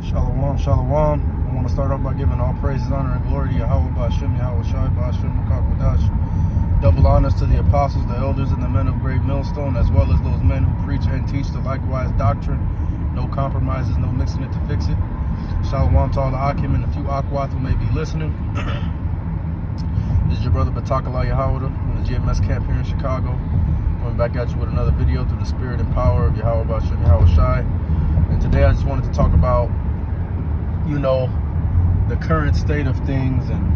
Shalom, shalom. I want to start off by giving all praises, honor, and glory to Yahweh, Ba'ashem, Yahweh Shai, Ba'ashem, Makakwadash. Double honors to the apostles, the elders, and the men of great millstone, as well as those men who preach and teach the likewise doctrine. No compromises, no mixing it to fix it. Shalom to all the Akim and the few Akwath who may be listening. This is your brother Batakala Yahweh from the GMS camp here in Chicago. Coming back at you with another video through the spirit and power of Yahweh, Ba'ashem, Yahweh Shai. And today I just wanted to talk about, the current state of things, and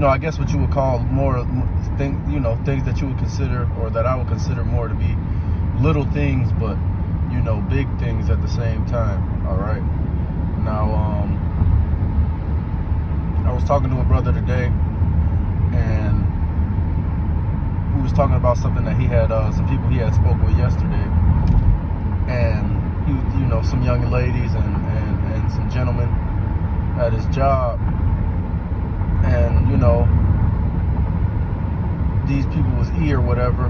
I guess what you would call things that you would consider, or that I would consider more to be little things, but big things at the same time. All right. Now, I was talking to a brother today, and we was talking about something that he had, some people he had spoke with yesterday, and some young ladies and some gentlemen at his job, and these people was or whatever,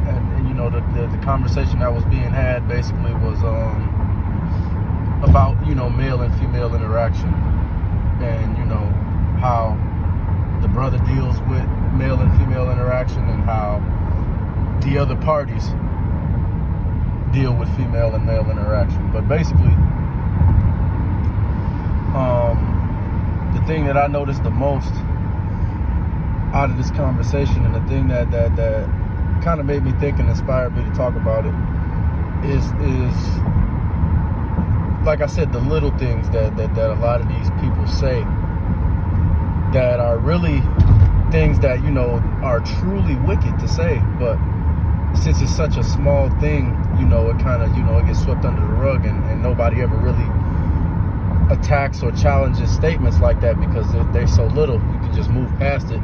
and the conversation that was being had basically was about male and female interaction, and how the brother deals with male and female interaction, and how the other parties deal with female and male interaction. But basically, the thing that I noticed the most out of this conversation, and the thing that kind of made me think and inspired me to talk about it, is like I said, the little things that a lot of these people say that are really things that are truly wicked to say, but since it's such a small thing, it kind of, it gets swept under the rug, and nobody ever really attacks or challenges statements like that because they're so little. You can just move past it,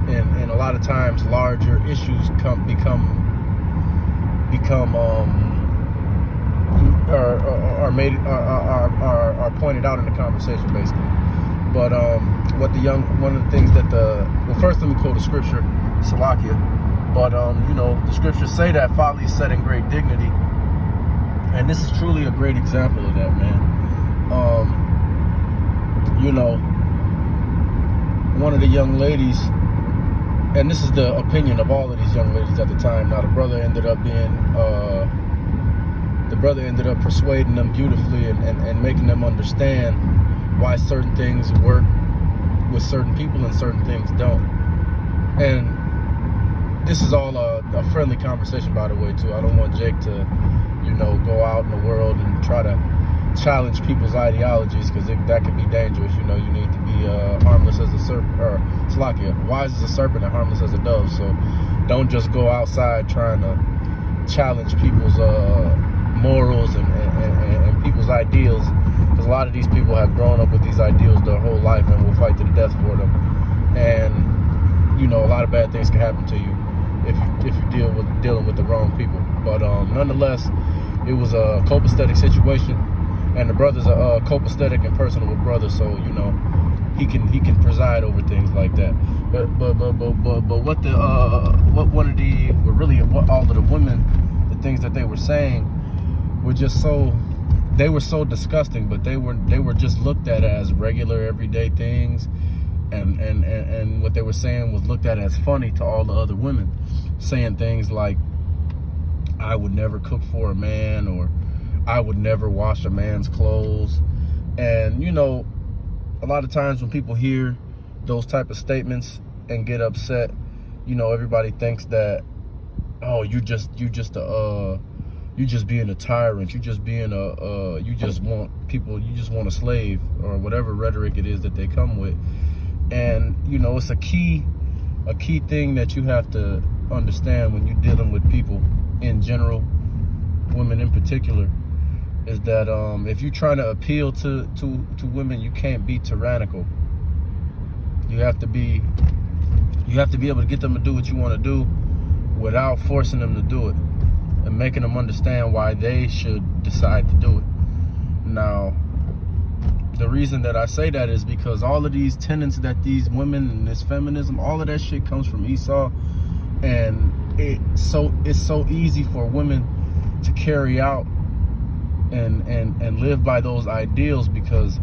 and a lot of times larger issues become are pointed out in the conversation, basically. But one of the things that first let me quote the scripture, Salakia. But, the scriptures say that folly is set in great dignity. And this is truly a great example of that, man. One of the young ladies, and this is the opinion of all of these young ladies at the time. Now, the brother ended up persuading them beautifully and making them understand why certain things work with certain people and certain things don't. And this is all a friendly conversation, by the way, too. I don't want Jake to, go out in the world and try to challenge people's ideologies, because that could be dangerous. You need to be harmless as a serpent, or Slakia, wise as a serpent and harmless as a dove. So don't just go outside trying to challenge people's morals and people's ideals, because a lot of these people have grown up with these ideals their whole life and will fight to the death for them. And a lot of bad things can happen to you if you're dealing with the wrong people. But nonetheless, it was a copacetic situation, and the brother's a copacetic and personable brother, so he can preside over things like that. But what all of the women, the things that they were saying were just so disgusting, but they were just looked at as regular everyday things. And what they were saying was looked at as funny to all the other women, saying things like, I would never cook for a man, or I would never wash a man's clothes. And a lot of times when people hear those type of statements and get upset, everybody thinks that, oh, you just being a tyrant, you just want a slave, or whatever rhetoric it is that they come with. And it's a key thing that you have to understand when you're dealing with people in general, women in particular, is that if you're trying to appeal to women, you can't be tyrannical. You have to be able to get them to do what you want to do without forcing them to do it, and making them understand why they should decide to do it. Now, the reason that I say that is because all of these tenets that these women and this feminism, all of that shit comes from Esau, and it's so easy for women to carry out and live by those ideals because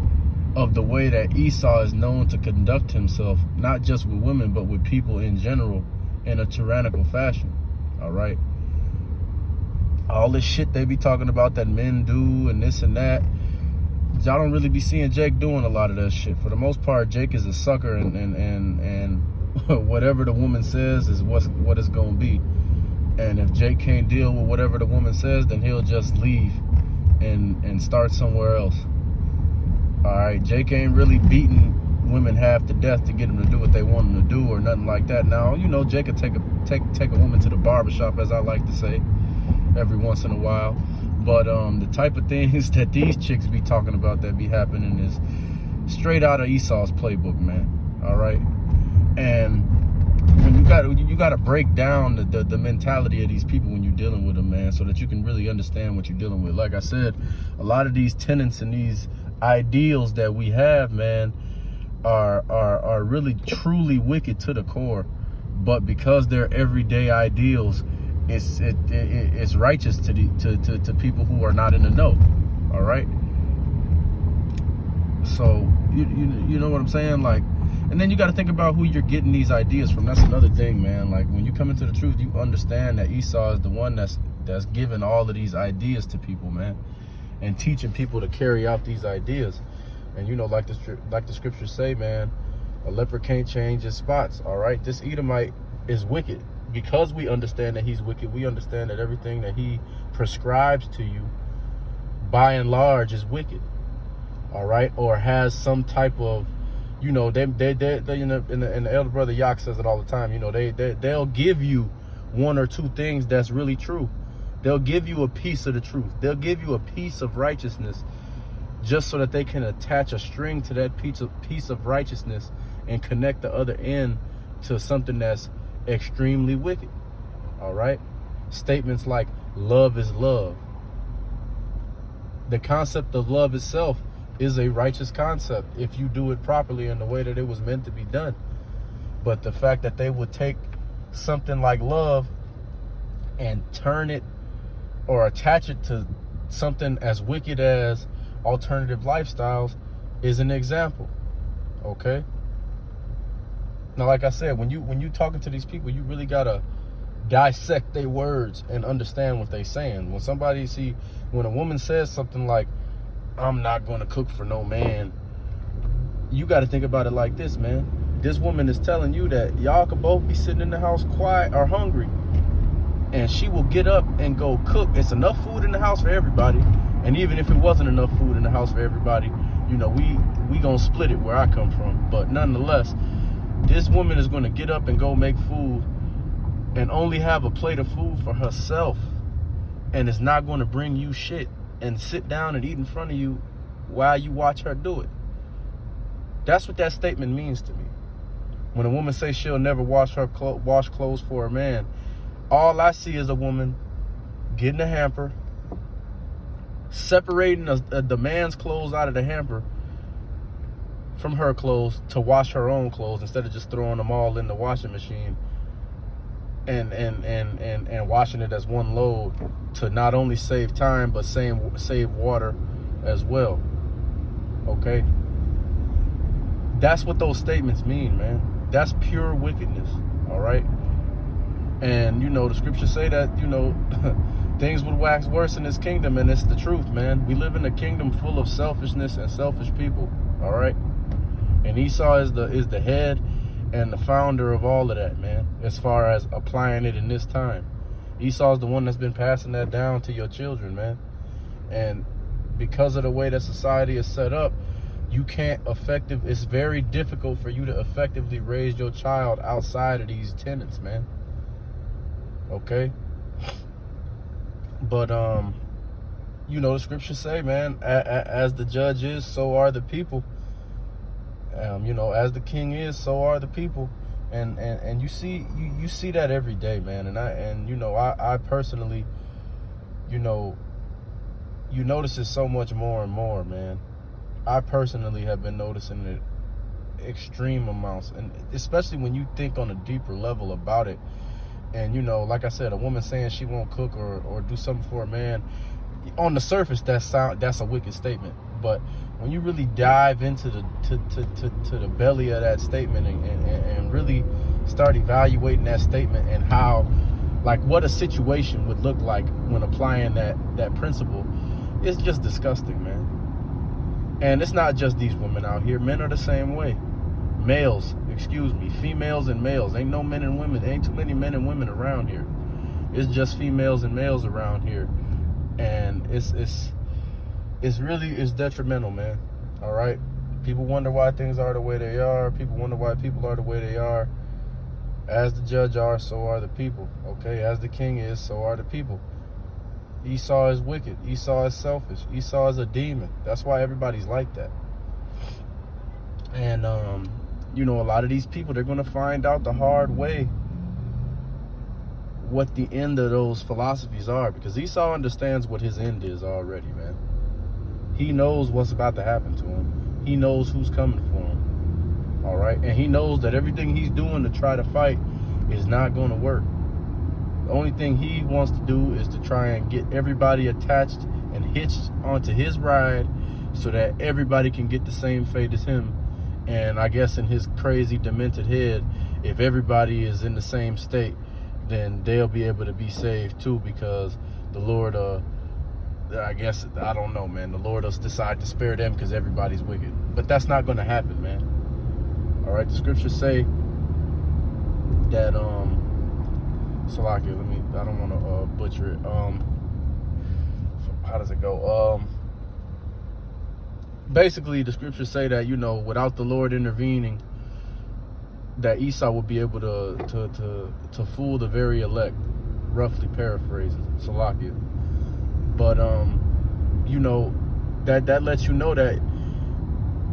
of the way that Esau is known to conduct himself, not just with women, but with people in general, in a tyrannical fashion. All right. All this shit they be talking about that men do and this and that, y'all don't really be seeing Jake doing a lot of that shit. For the most part, Jake is a sucker, and whatever the woman says is what it's gonna be. And if Jake can't deal with whatever the woman says, then he'll just leave and start somewhere else. All right, Jake ain't really beating women half to death to get them to do what they want them to do or nothing like that. Now, you know, Jake could take a woman to the barbershop, as I like to say, every once in a while. But the type of things that these chicks be talking about that be happening is straight out of Esau's playbook, man. All right, and you got to break down the mentality of these people when you're dealing with them, man, so that you can really understand what you're dealing with. Like I said, a lot of these tenets and these ideals that we have, man, are really truly wicked to the core. But because they're everyday ideals, it's righteous to people who are not in the know. All right. So you know what I'm saying, like. And then you got to think about who you're getting these ideas from. That's another thing, man. Like, when you come into the truth, you understand that Esau is the one that's giving all of these ideas to people, man, and teaching people to carry out these ideas. And you know, like the scriptures say, man, a leper can't change his spots. All right, this Edomite is wicked. Because we understand that he's wicked, we understand that everything that he prescribes to you, by and large, is wicked. All right, or has some type of, you know, they you know, and the elder brother Yak says it all the time. You know, they'll give you one or two things that's really true. They'll give you a piece of the truth. They'll give you a piece of righteousness, just so that they can attach a string to that piece of righteousness and connect the other end to something that's extremely wicked. All right, statements like love is love. The concept of love itself is a righteous concept if you do it properly in the way that it was meant to be done. But the fact that they would take something like love and turn it or attach it to something as wicked as alternative lifestyles is an example. Okay. Now, like I said, when you talking to these people, you really gotta dissect their words and understand what they're saying. When a woman says something like, I'm not going to cook for no man, you got to think about it like this, man. This woman is telling you that y'all could both be sitting in the house quiet or hungry, and she will get up and go cook. It's enough food in the house for everybody. And even if it wasn't enough food in the house for everybody, you know, we gonna split it where I come from. But nonetheless, this woman is going to get up and go make food and only have a plate of food for herself, and is not going to bring you shit and sit down and eat in front of you while you watch her do it. That's what that statement means to me. When a woman says she'll never wash clothes for a man, all I see is a woman getting a hamper, separating the man's clothes out of the hamper from her clothes to wash her own clothes, instead of just throwing them all in the washing machine and washing it as one load, to not only save time but save water as well. Okay, that's what those statements mean, man. That's pure wickedness. All right. And you know, the scriptures say that, you know, things would wax worse in this kingdom, and it's the truth, man. We live in a kingdom full of selfishness and selfish people. All right. And Esau is the head and the founder of all of that, man, as far as applying it in this time. Esau's the one that's been passing that down to your children, man. And because of the way that society is set up, it's very difficult for you to effectively raise your child outside of these tenets, man. Okay? But, you know, the scriptures say, man, as the judge is, so are the people. You know, as the king is, so are the people, and you see that every day, man. And you know, I personally, you know, you notice it so much more and more, man. I personally have been noticing it extreme amounts, and especially when you think on a deeper level about it. And you know, like I said, a woman saying she won't cook or do something for a man, on the surface, that's a wicked statement. But when you really dive into to the belly of that statement and really start evaluating that statement and how, like, what a situation would look like when applying that principle, it's just disgusting, man. And it's not just these women out here. Men are the same way. Males, excuse me, females and males. Ain't no men and women. Ain't too many men and women around here. It's just females and males around here. And it's detrimental, man. All right. People wonder why things are the way they are. People wonder why people are the way they are. As the judge are, so are the people. Okay. As the king is, so are the people. Esau is wicked. Esau is selfish. Esau is a demon. That's why everybody's like that. And you know, a lot of these people, they're going to find out the hard way what the end of those philosophies are, because Esau understands what his end is already, man. He knows what's about to happen to him. He knows who's coming for him. All right. And he knows that everything he's doing to try to fight is not going to work. The only thing he wants to do is to try and get everybody attached and hitched onto his ride so that everybody can get the same fate as him. And I guess in his crazy, demented head, if everybody is in the same state, then they'll be able to be saved too, because the Lord, I guess, I don't know, man. The Lord will decide to spare them because everybody's wicked. But that's not going to happen, man. All right, the scriptures say that, Salakia, I don't want to butcher it. How does it go? Basically, the scriptures say that, you know, without the Lord intervening, that Esau would be able to fool the very elect, roughly paraphrasing, Salakia. But you know, that lets you know that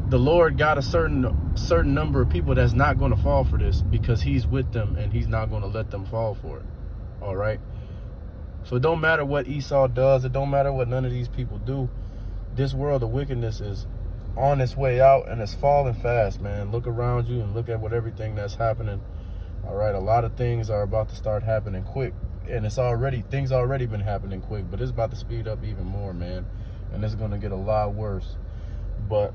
the Lord got a certain number of people that's not going to fall for this, because he's with them and he's not going to let them fall for it. All right. So it don't matter what Esau does. It don't matter what none of these people do. This world of wickedness is on its way out, and it's falling fast, man. Look around you and look at everything that's happening. All right, a lot of things are about to start happening quick, and things already been happening quick, but it's about to speed up even more, man. And it's going to get a lot worse. But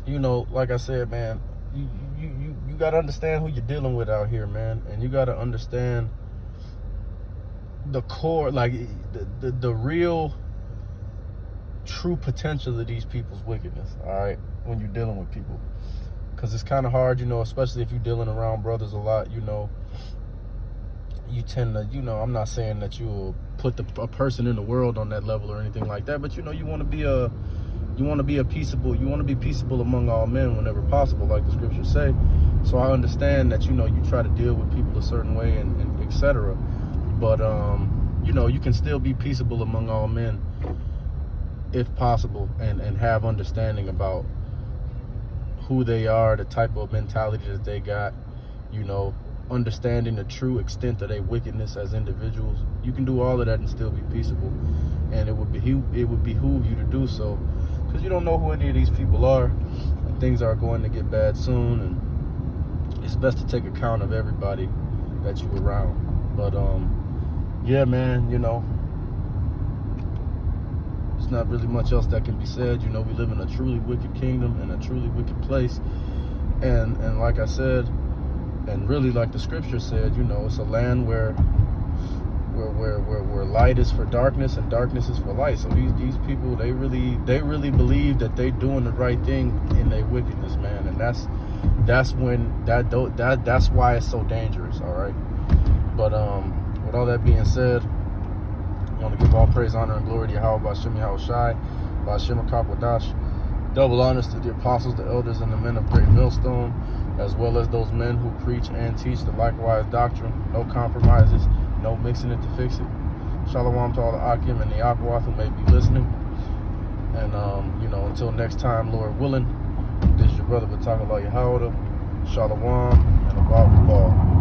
you know, like I said, man, you got to understand who you're dealing with out here, man, and you got to understand the core, like the real true potential of these people's wickedness. All right, when you're dealing with people, because it's kind of hard, you know, especially if you're dealing around brothers a lot. You know, you tend to, you know, I'm not saying that you'll put a person in the world on that level or anything like that, but you know, you want to be peaceable among all men whenever possible, like the scriptures say. So I understand that, you know, you try to deal with people a certain way and etc. But you know, you can still be peaceable among all men if possible, and have understanding about who they are, the type of mentality that they got, you know, understanding the true extent of their wickedness as individuals. You can do all of that and still be peaceable, and it would behoove you to do so, because you don't know who any of these people are, and things are going to get bad soon, and it's best to take account of everybody that you around. But yeah, man, you know, there's not really much else that can be said. You know, we live in a truly wicked kingdom and a truly wicked place, and like I said, and really like the scripture said, you know, it's a land where light is for darkness and darkness is for light. So these people, they really believe that they doing the right thing in their wickedness, man, and that's why it's so dangerous. All right. But with all that being said, I want to give all praise, honor, and glory to Yahweh, Ba'Shem Yahushai, Ba'Shem HaKakwadash. Double honors to the apostles, the elders, and the men of Great Millstone, as well as those men who preach and teach the likewise doctrine. No compromises, no mixing it to fix it. Shalom to all the Akim and the Akwath who may be listening. And, you know, until next time, Lord willing, this is your brother Batakallah Yahawada. Shalom and Abba.